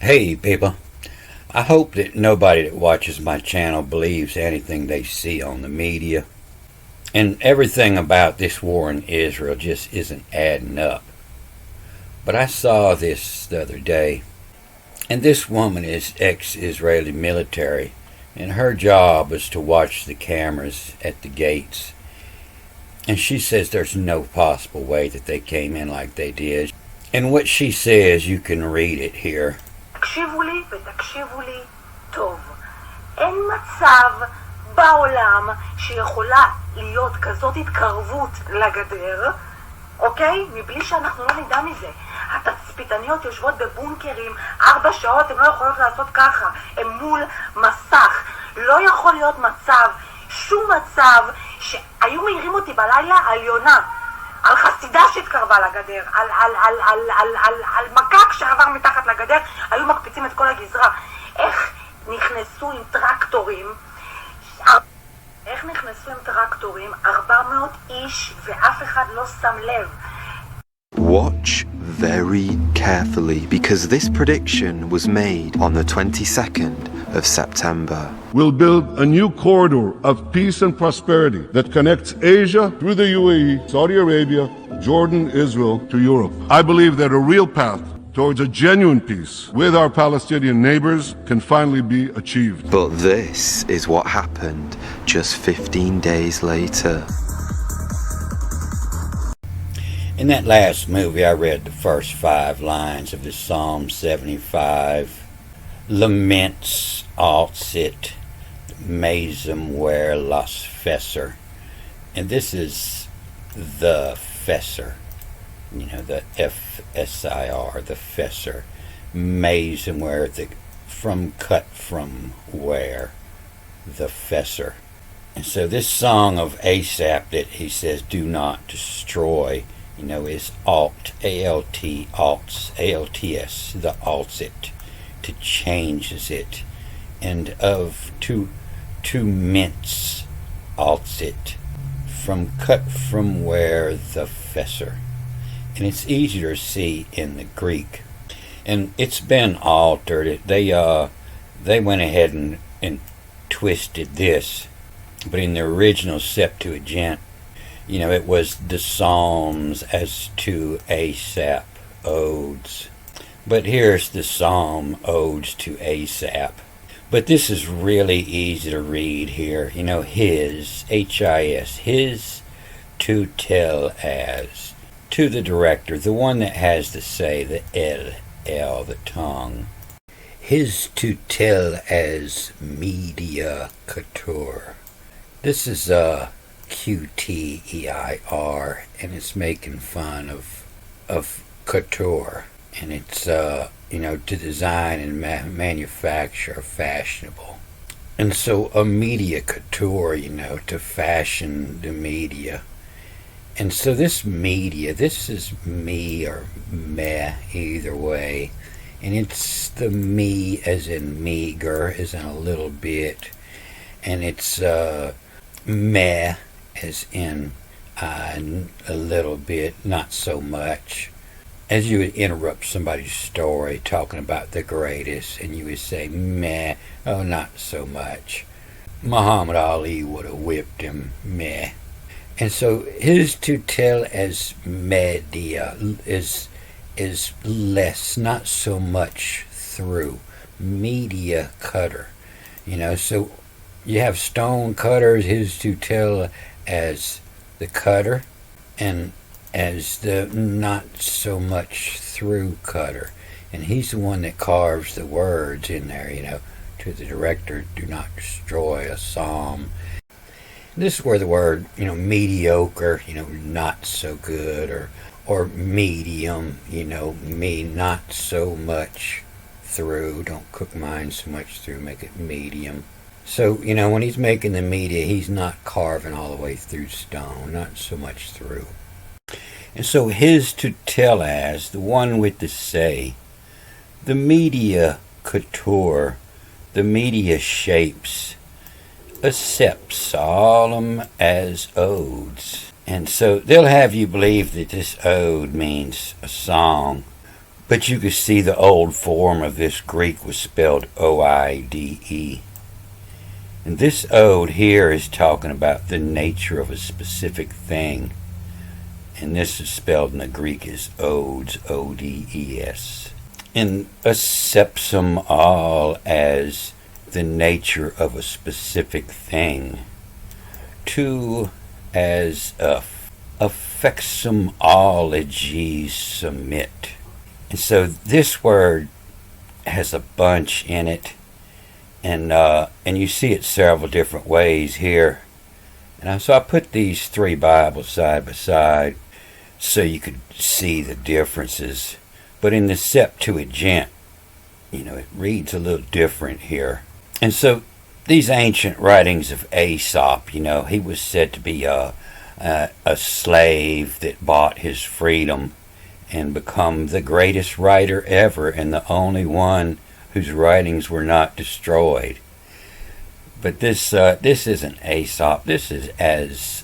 Hey people, I hope that nobody that watches my channel believes anything they see on the media. And everything about this war in Israel just isn't adding up. But I saw this the other day, and this woman is ex-Israeli military, and her job is to watch the cameras at the gates. And she says there's no possible way that they came in like they did. And what she says, you can read it here. תקשיבו לי ותקשיבו לי טוב. אין מצב בעולם שיכולה להיות כזאת התקרבות לגדר, אוקיי? מבלי שאנחנו לא נדע מזה. התצפיתניות יושבות בבונקרים 4 שעות, הן לא יכולות לעשות ככה, הן מול מסך. לא יכול להיות מצב, שום מצב, שהיו מעירים אותי בלילה על יונה, על חסידה שהתקרבה לגדר, על מקק שעבר מתחת לגדר, היו מקפיצים את כל הגזרה. איך נכנסו עם טרקטורים, 400 איש ואף אחד לא שם לב. Watch very carefully, because this prediction was made on the 22nd of September. We'll build a new corridor of peace and prosperity that connects Asia through the UAE, Saudi Arabia, Jordan, Israel to Europe. I believe that a real path towards a genuine peace with our Palestinian neighbors can finally be achieved. But this is what happened just 15 days later. In that last movie, I read the first 5 lines of the Psalm 75. Laments Altzit Mazem Wer Las Fesser. And this is the Fesser. You know, the F-S-I-R, the Fesser. Mazem Wer, cut from where, the Fesser. And so this song of Asaph that he says, do not destroy, is alt, A-L-T, alts, A-L-T-S, the altzit, to changes it, and of to mince, altzit, cut from where the fesser. And it's easier to see in the Greek. And it's been altered. They went ahead and twisted this, but in the original Septuagint, it was the Psalms as to Asaph, odes. But here's the Psalm, odes to Asaph. But this is really easy to read here. His, H-I-S, his to tell as, to the director, the one that has the say, the L, the tongue. His to tell as media couture. This is Q-T-E-I-R, and it's making fun of couture, and it's to design and manufacture fashionable. And so a media couture, to fashion the media. And so this media, this is me or meh, either way, and it's the me as in meager, as in a little bit, and it's meh as in a little bit, not so much. As you would interrupt somebody's story talking about the greatest, and you would say, meh, oh, not so much. Muhammad Ali would have whipped him, meh. And so his to tell as media is less, not so much through. Media cutter. So you have stone cutters, his to tell as the cutter, and as the not so much through cutter. And he's the one that carves the words in there, to the director, do not destroy a psalm. This is where the word, mediocre, not so good, or medium, me, not so much through, don't cook mine so much through, make it medium. So, when he's making the media, he's not carving all the way through stone, not so much through. And so his to tell as, the one with the say, the media couture, the media shapes, accept solemn as odes. And so they'll have you believe that this ode means a song, But you can see the old form of this Greek was spelled O-I-D-E. And this ode here is talking about the nature of a specific thing. And this is spelled in the Greek as odes, O-D-E-S. And asepsum all as the nature of a specific thing. To as affectsumology submit. And so this word has a bunch in it, and you see it several different ways here. And so I put these three Bibles side by side so you could see the differences. But in the Septuagint, it reads a little different here. And so these ancient writings of Aesop, he was said to be a slave that bought his freedom and become the greatest writer ever and the only one whose writings were not destroyed. But this isn't Aesop. This is as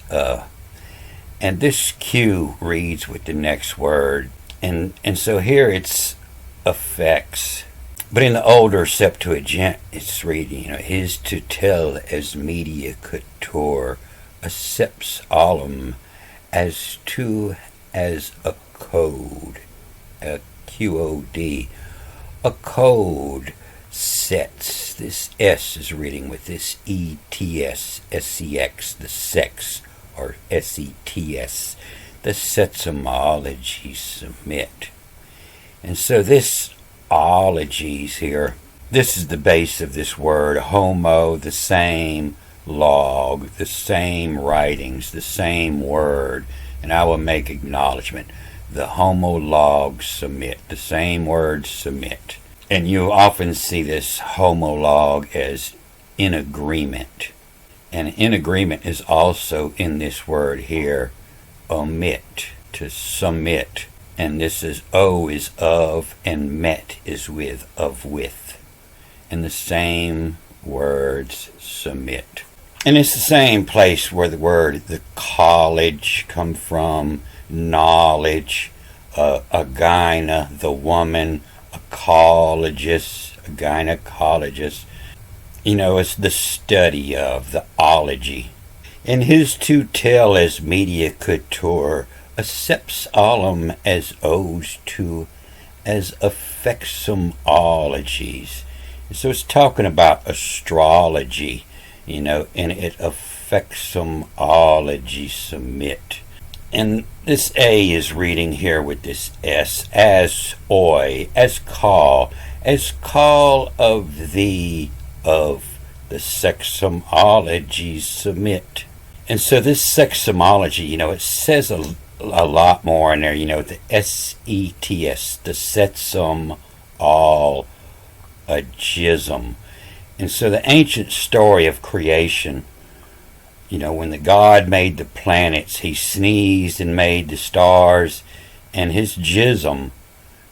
and this Q reads with the next word, and so here it's affects. But in the older Septuagint, it's reading, his to tell as media couture, accepts alum as to as a code, a Q-O-D. A code sets, this S is reading with this E-T-S, S-E-X, the sex, or S-E-T-S, the setsomology submit. And so this ologies here, this is the base of this word, homo, the same, log, the same writings, the same word, and I will make acknowledgement. The homolog submit, the same word submit. And you often see this homolog as in agreement. And in agreement is also in this word here, omit, to submit. And this is O is of, and met is with, of with. And the same words submit. And it's the same place where the word, the college, come from, knowledge, a gyna, the woman, a collegist, a gynecologist. It's the study of, the ology. And his to tell as media couture, accepts alum as owes to, as affectsumologies. So it's talking about astrology, and it affectsumology submit. And this A is reading here with this S, as oi, as call of the sexomology submit. And so this sexomology, it says a lot more in there, the S-E-T-S, the setsum all a jism. And so the ancient story of creation, when the God made the planets, he sneezed and made the stars, and his jism,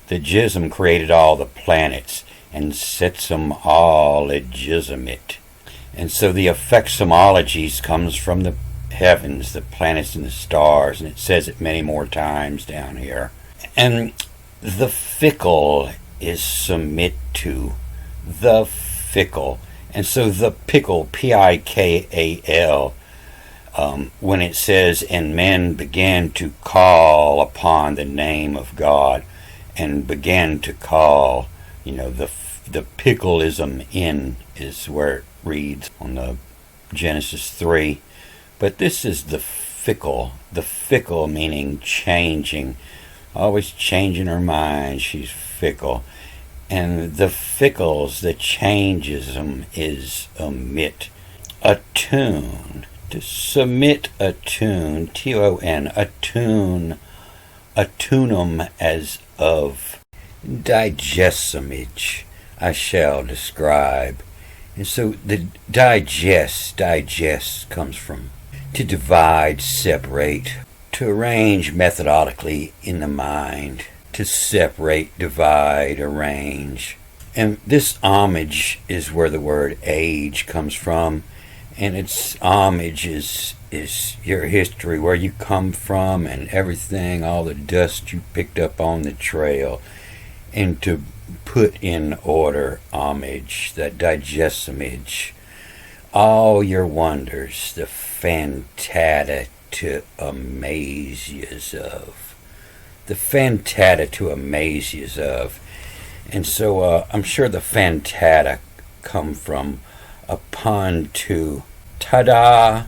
the jism created all the planets, and setsum all a jism it. And so the affectsumologies comes from the heavens, the planets and the stars, and it says it many more times down here. And the fickle is submit to, the fickle. And so the pickle, P-I-K-A-L, when it says, and men began to call upon the name of God, and began to call, the pickleism in is where it reads on the Genesis 3. But this is the fickle meaning changing, always changing her mind. She's fickle. And the fickles, the changesm is omit. Attune, to submit attune, T-O-N, attune, attunum as of digestumage, I shall describe. And so the digest comes from to divide, separate, to arrange methodically in the mind, to separate, divide, arrange. And this homage is where the word age comes from, and its homage is your history, where you come from and everything, all the dust you picked up on the trail. and to put in order homage, that digestimage, all your wonders, the fantata to amaze yous of. The fantata to amaze yous of. And so I'm sure the fantata come from upon to ta-da.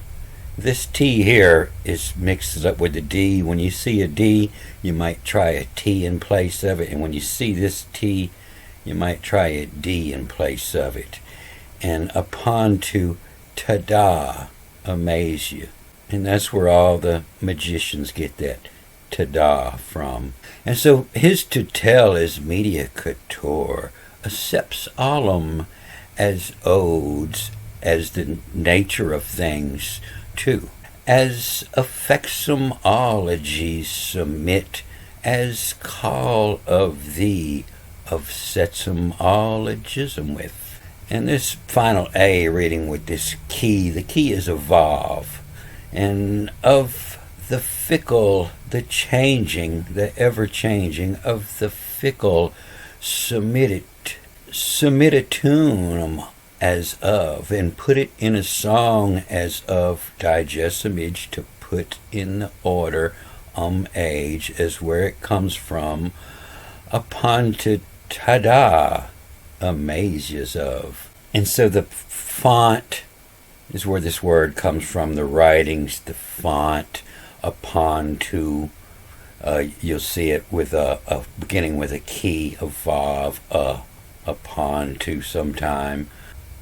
This T here is mixed up with the D. When you see a D, you might try a T in place of it. And when you see this T, you might try a D in place of it. And upon to ta-da, amaze you. And that's where all the magicians get that ta-da from. And so his tutelle is media couture, accepts allum as odes, as the nature of things, too. As affectsomologies submit, as call of thee, of setsomologism with. And this final A reading with this key, the key is evolve, and of the fickle, the changing, the ever-changing, of the fickle, submit a tune as of, and put it in a song as of, digestimage, to put in the order, age, as where it comes from, upon to ta-da, amazes of. And so the font is where this word comes from, the writings, the font, upon to, you'll see it with a beginning with a key, evolve, upon to sometime,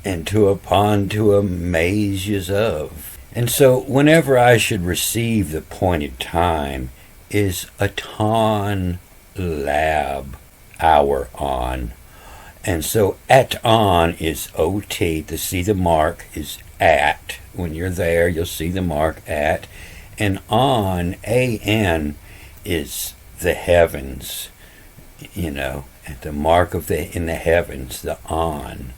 and to upon to amazes of. And so whenever I should receive the pointed time is a ton lab hour on. And so at on is OT. To see the mark is at. When you're there, you'll see the mark at. And on, AN, is the heavens, at the mark of in the heavens, the on.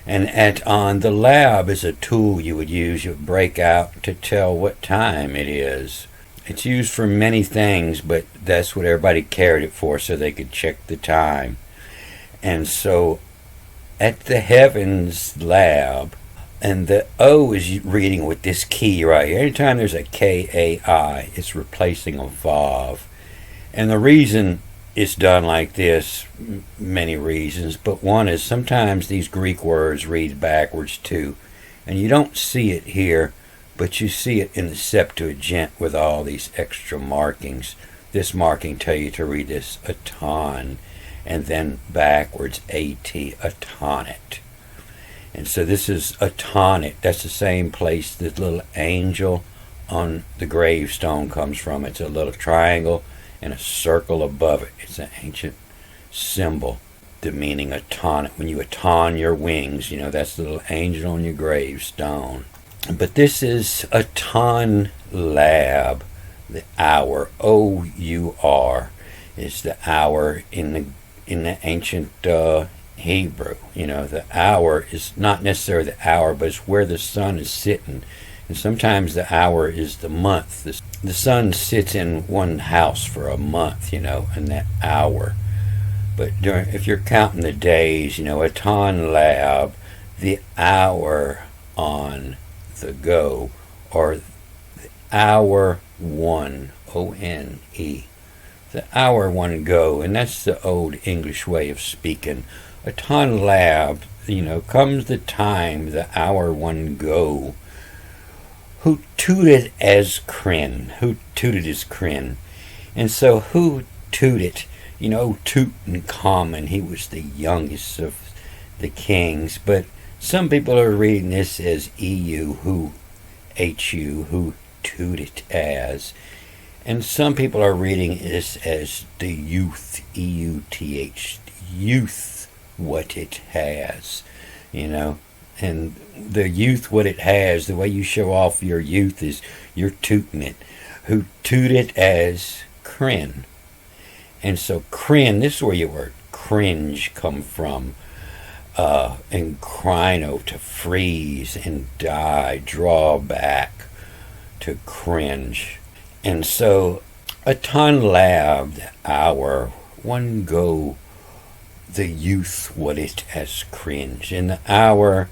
And at on, the lab is a tool you would use, you would break out to tell what time it is. It's used for many things, but that's what everybody carried it for, so they could check the time. And so at the heavens lab, and the O is reading with this key right here. Anytime there's a K-A-I, it's replacing a Vav. And the reason it's done like this, many reasons, but one is sometimes these Greek words read backwards too. And you don't see it here, but you see it in the Septuagint with all these extra markings. This marking tell you to read this aton, and then backwards, A-T, atonet. And so this is atonet. That's the same place the little angel on the gravestone comes from. It's a little triangle and a circle above it. It's an ancient symbol, the meaning atonet. When you aton your wings, that's the little angel on your gravestone. But this is aton lab, the hour. O-U-R is the hour in the ancient Hebrew. The hour is not necessarily the hour, but it's where the sun is sitting. And sometimes the hour is the month. The sun sits in one house for a month, in that hour. But if you're counting the days, a ton lab, the hour on the go, or the hour one, O-N-E. The hour one go, and that's the old English way of speaking. A ton lab, comes the time, the hour one go. Who tooted as Crin? Who tooted as Crin? And so who tooted? Tutankhamun, he was the youngest of the kings, but some people are reading this as EU, who, H-U, who tooted as. And some people are reading this as the youth, E-U-T-H, youth, what it has, And the youth, what it has, the way you show off your youth is you're tooting it. Who tooted as Crin. And so crin, this is where your word cringe come from. And crino, to freeze and die, draw back, to cringe. And so a ton lab, the hour, one go, the youth what it has cringed, in the hour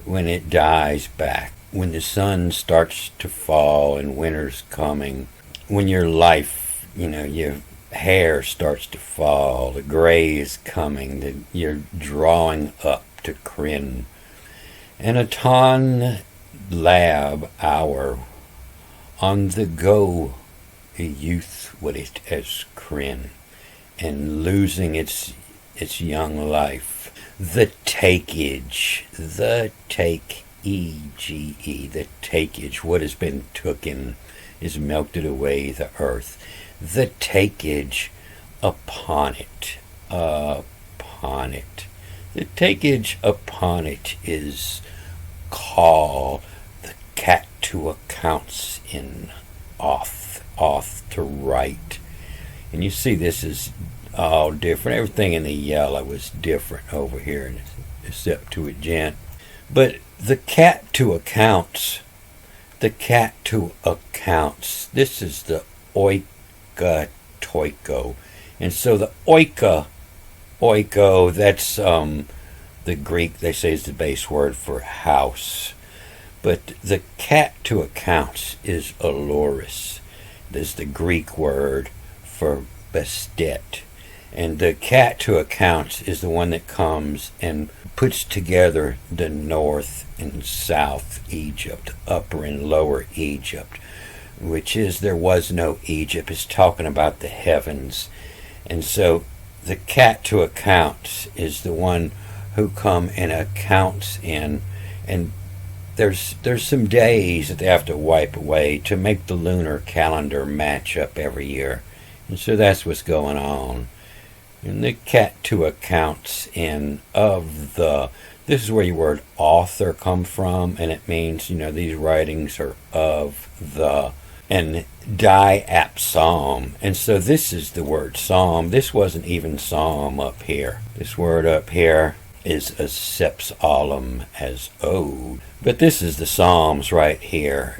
when it dies back, when the sun starts to fall and winter's coming, when your life, your hair starts to fall, the gray is coming, you're drawing up to crin. An autumn lab hour on the go, a youth what it has crin, and losing its young life. The takeage, the take-E-G-E, the takeage, what has been tooken is melted away the earth. The takeage upon it. The takeage upon it is call the cat to accounts in off to right. And you see this is all different. Everything in the yellow is different over here in the Septuagint. But the cat to accounts, this is the oika toiko. And so the oiko, that's the Greek, they say, is the base word for house. But the cat to accounts is aloris. There's the Greek word for bestet. And the cat to accounts is the one that comes and puts together the North and South Egypt, Upper and Lower Egypt, which is there was no Egypt. It's talking about the heavens. And so the cat to accounts is the one who come and accounts in, and there's some days that they have to wipe away to make the lunar calendar match up every year. And so that's what's going on. And the cat to accounts in of the, this is where your word author come from, and it means, these writings are of the, and diap psalm. And so this is the word psalm. This wasn't even psalm up here. This word up here is a sepsalm as ode. But this is the psalms right here,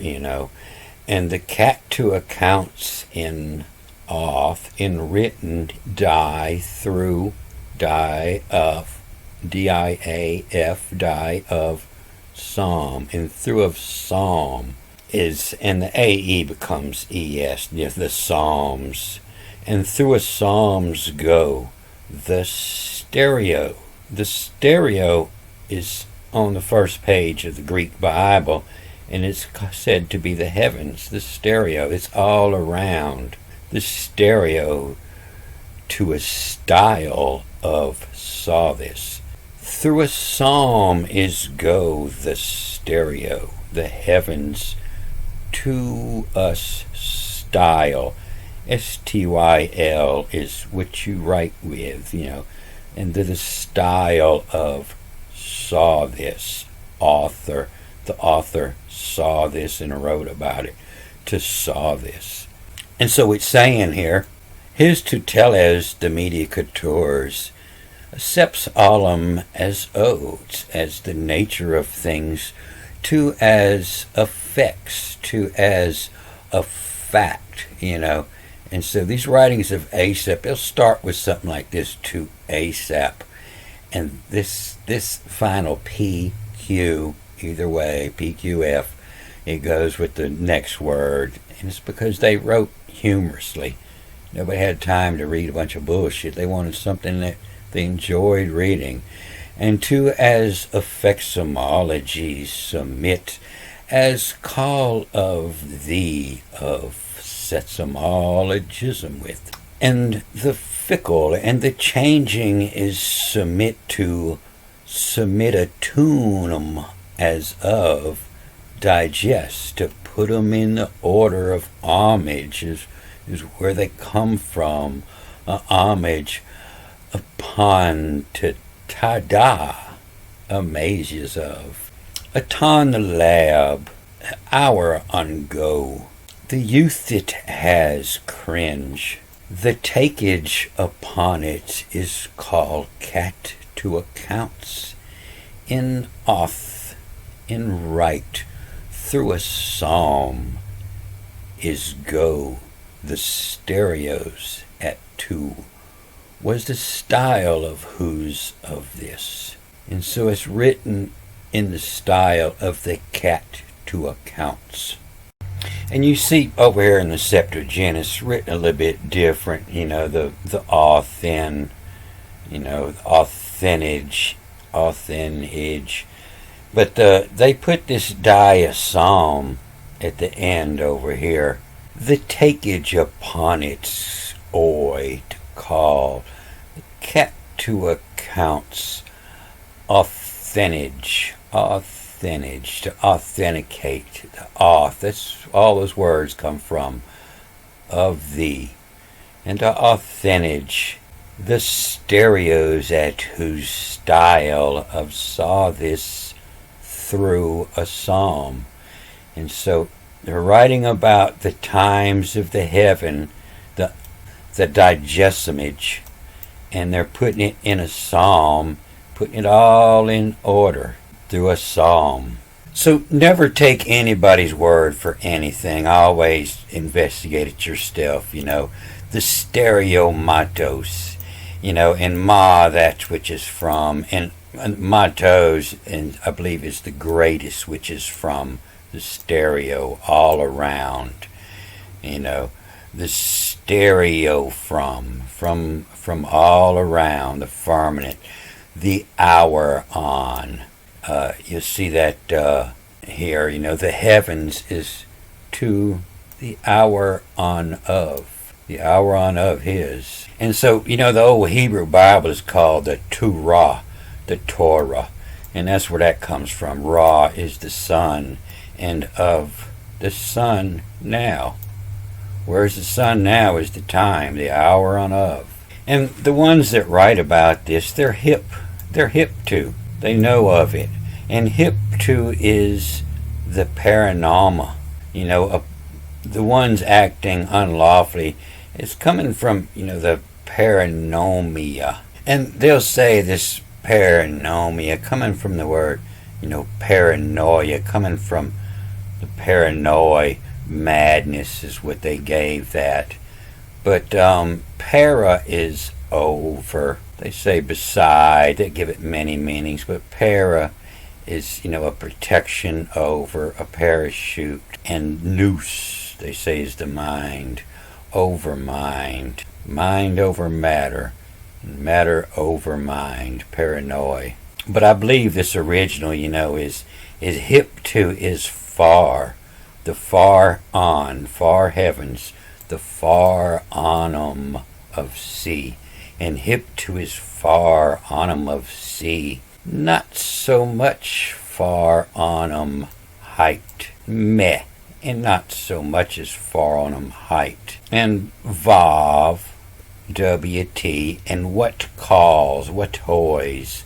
And the cat to accounts in off, in written, die through, die of, D-I-A-F, die of psalm. And through of psalm is, and the A-E becomes E-S, the psalms. And through a psalms go the stereo. The stereo is on the first page of the Greek Bible, and it's said to be the heavens. The stereo, it's all around. The stereo to a style of saw this. Through a psalm is go the stereo, the heavens to us style. S-T-Y-L is what you write with, and the style of saw this. Author, the author saw this and wrote about it, to saw this. And so it's saying here, his tuteles de mediacators, seps alum as odes, as the nature of things, to as effects, to as a fact, And so these writings of Aesop, they'll start with something like this, to Aesop. And this final PQ, either way, PQF, it goes with the next word. And it's because they wrote humorously. Nobody had time to read a bunch of bullshit. They wanted something that they enjoyed reading. And to as effectsomologies submit, as call of thee of setsomologism with. And the fickle and the changing is submit to, submit a tunum as of, digest, to put them in the order of homage is where they come from. Homage upon to tada, amazes of. Upon the lab, hour on go. The youth it has cringe. The takeage upon it is called cat to accounts. In off, in right, through a psalm is go the stereos at two was the style of who's of this. And so it's written in the style of the cat to accounts. And you see over here in the Septuagint, it's written a little bit different, the authentic, authentage. But they put this diasom at the end over here. The takeage upon its oi to call, the cat to accounts, authentage, to authenticate, the auth, that's all those words come from, of thee, and to authentage, the stereos at whose style of saw this through a psalm. And so they're writing about the times of the heaven, the digestimage, and they're putting it in a psalm, putting it all in order through a psalm. So never take anybody's word for anything. Always investigate it yourself, The stereomatos, and ma, that's which is from, and matos, and I believe is the greatest, which is from the stereo, all around, the stereo from all around, the firmament, the hour on. You'll see that here, the heavens is to the hour on of his. And so, the old Hebrew Bible is called the Torah, and that's where that comes from. Ra is the sun, and of the sun now. Whereas the sun now is the time, the hour on of. And the ones that write about this, they're hip to. They know of it. And hip to is the paranoma. The ones acting unlawfully. It's coming from, the paranomia. And they'll say this paranomia coming from the word, paranoia, coming from the paranoia, madness is what they gave that. But para is over. They say beside, they give it many meanings, but para is, a protection over, a parachute. And nous, they say, is the mind over mind over matter, matter over mind, paranoia. But I believe this original, is hip to is far, the far on, far heavens, the far onum of sea. And hip to is far onum of sea, not so much far onum height, meh, and not so much as far onum height. And vav, wt, and what calls, what toys.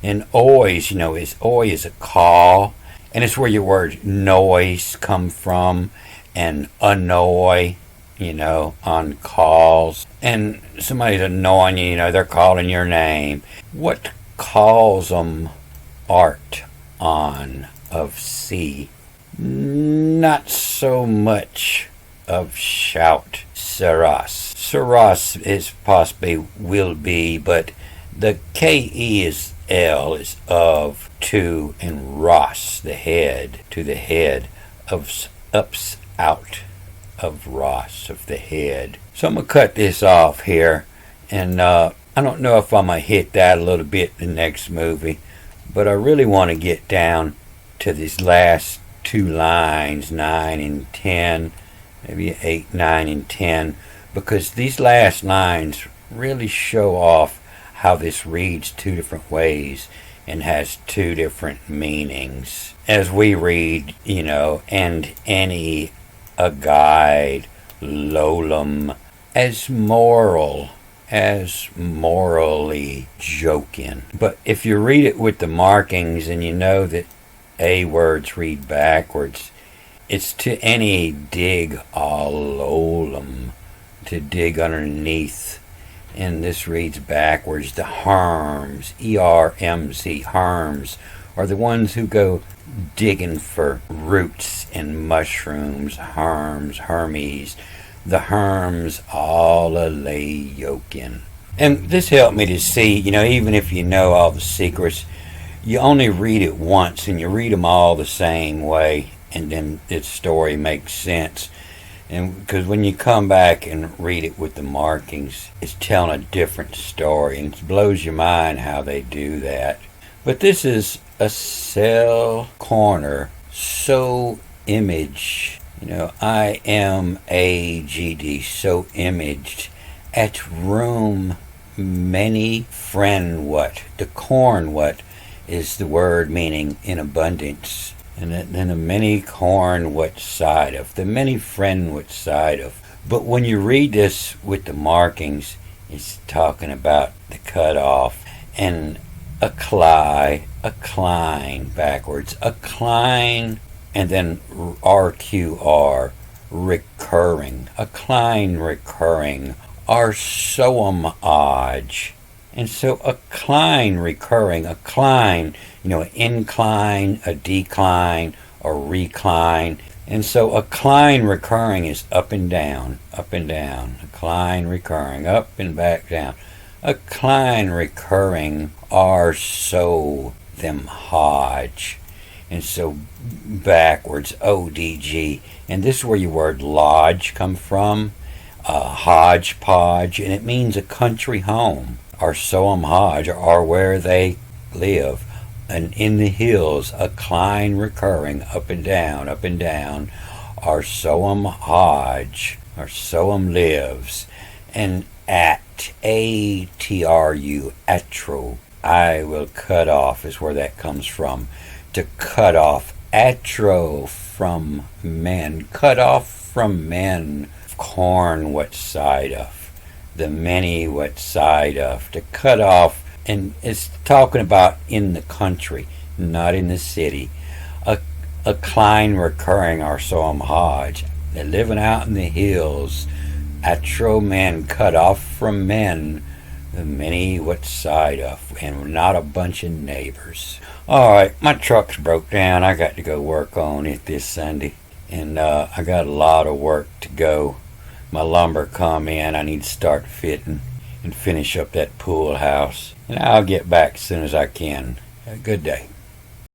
And ois, is oi is a call, and it's where your word noise come from, and annoy, on calls. And somebody's annoying you, they're calling your name. What calls 'em art on of sea? Not so much of shout. Saras. Saras is possibly will be, but the ke is L is of, to, and ras, the head, to the head, of ups, out, of ras, of the head. So I'm going to cut this off here, and I don't know if I'm going to hit that a little bit in the next movie, but I really want to get down to these last two lines, 9 and 10, maybe 8, 9, and 10, because these last lines really show off how this reads two different ways and has two different meanings. As we read, and any a guide, lolum, as moral, as morally joking. But if you read it with the markings and you know that A words read backwards, it's to any dig allolum, to dig underneath. And this reads backwards. The harms, E-R-M-Z, harms, are the ones who go digging for roots and mushrooms, harms, Hermes. The herms all a lay yoking. And this helped me to see, even if you know all the secrets, you only read it once and you read them all the same way, and then its story makes sense. And because when you come back and read it with the markings, it's telling a different story, and it blows your mind how they do that. But this is a cell corner, so image, IMAGD, so imaged, at room many friend what. The corn what is the word meaning in abundance. And then the many corn what side of. The many friend what side of. But when you read this with the markings, it's talking about the cutoff. And a cline backwards. A cline, and then RQR, recurring. A cline recurring. Are soam odge. And so a cline recurring, a cline, an incline, a decline, a recline. And so a cline recurring is up and down, up and down. A cline recurring, up and back down. A cline recurring are so them hodge. And so backwards, ODG. And this is where your word lodge come from. Hodgepodge, and it means a country home. Or soam hodge, or where they live. And in the hills, a cline recurring, up and down, or soam hodge, or soam lives. And at, ATRU, atro, I will cut off, is where that comes from. To cut off, atro from men, cut off from men. Corn what side of. The many what side of. To cut off, and it's talking about in the country, not in the city. A cline recurring, or soam hodge. They're living out in the hills. Atro men, cut off from men. The many what side of. And not a bunch of neighbors. Alright, my truck's broke down. I got to go work on it this Sunday. And I got a lot of work to go. My lumber come in. I need to start fitting and finish up that pool house. And I'll get back as soon as I can. Have a good day.